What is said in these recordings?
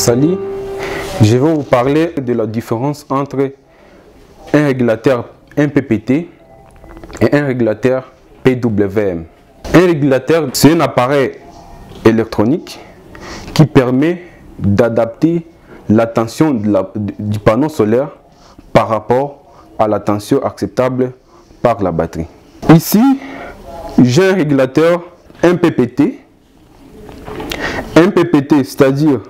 Salut, je vais vous parler de la différence entre un régulateur MPPT et un régulateur PWM. Un régulateur, c'est un appareil électronique qui permet d'adapter la tension du panneau solaire par rapport à la tension acceptable par la batterie. Ici, j'ai un régulateur MPPT. MPPT, c'est-à-dire,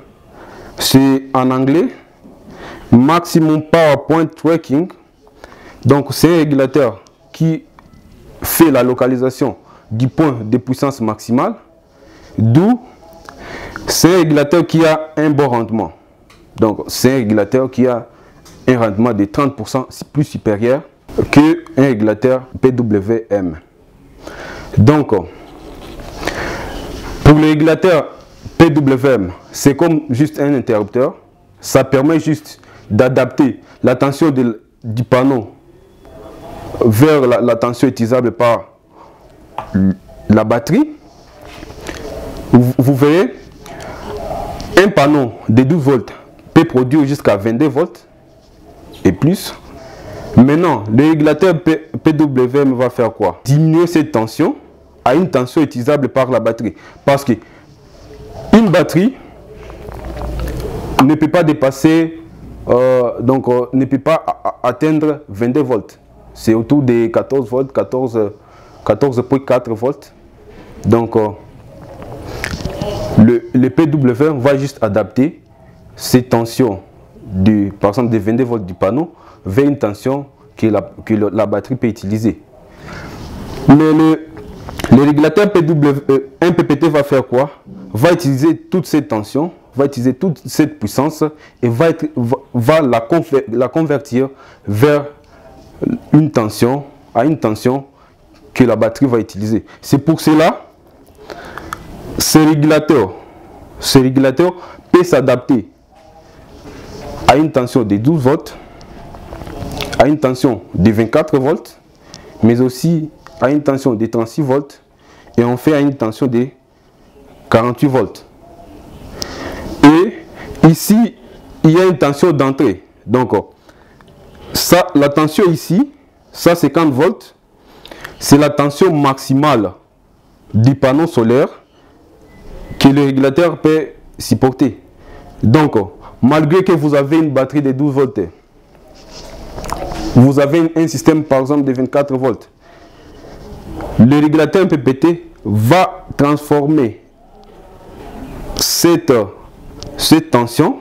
c'est en anglais Maximum Power Point Tracking. Donc, c'est un régulateur qui fait la localisation du point de puissance maximale. D'où, c'est un régulateur qui a un bon rendement. Donc, c'est un régulateur qui a un rendement de 30% plus supérieur qu'un régulateur PWM. Donc, pour le régulateur PWM, c'est comme juste un interrupteur. Ça permet juste d'adapter la tension du panneau vers la tension utilisable par la batterie. Vous verrez, un panneau de 12 volts peut produire jusqu'à 22 volts et plus. Maintenant, le régulateur PWM va faire quoi? Diminuer cette tension à une tension utilisable par la batterie. Parce que une batterie ne peut pas dépasser, ne peut pas atteindre 22 volts. C'est autour de 14 volts, 14,4 volts. Donc, le PWM va juste adapter ces tensions, par exemple, de 22 volts du panneau vers une tension que la batterie peut utiliser. Mais le régulateur MPPT va faire quoi? Va utiliser toute cette tension, va utiliser toute cette puissance et va la convertir vers une tension, que la batterie va utiliser. C'est pour cela, ce régulateur peut s'adapter à une tension de 12 volts, à une tension de 24 volts, mais aussi à une tension de 36 volts et on fait à une tension de 48 volts. Et ici, il y a une tension d'entrée. Donc, ça, la tension ici, ça 50 volts, c'est la tension maximale du panneau solaire que le régulateur peut supporter. Donc, malgré que vous avez une batterie de 12 volts, vous avez un système par exemple de 24 volts, le régulateur MPPT va transformer cette tension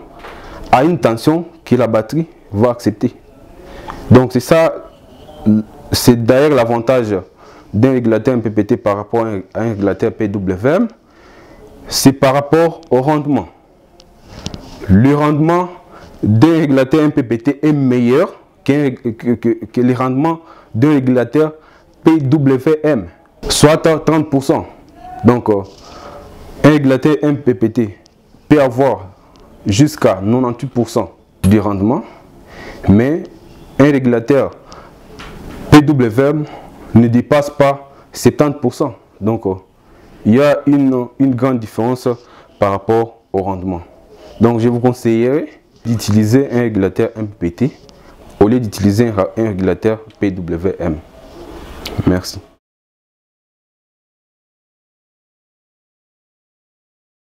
à une tension que la batterie va accepter. Donc c'est ça, c'est d'ailleurs l'avantage d'un régulateur MPPT par rapport à un régulateur PWM, c'est par rapport au rendement. Le rendement d'un régulateur MPPT est meilleur que le rendement d'un régulateur PWM, soit à 30%. Donc, un régulateur MPPT peut avoir jusqu'à 98% du rendement, mais un régulateur PWM ne dépasse pas 70%. Donc, il y a une grande différence par rapport au rendement. Donc, je vous conseillerais d'utiliser un régulateur MPPT au lieu d'utiliser un régulateur PWM. Merci.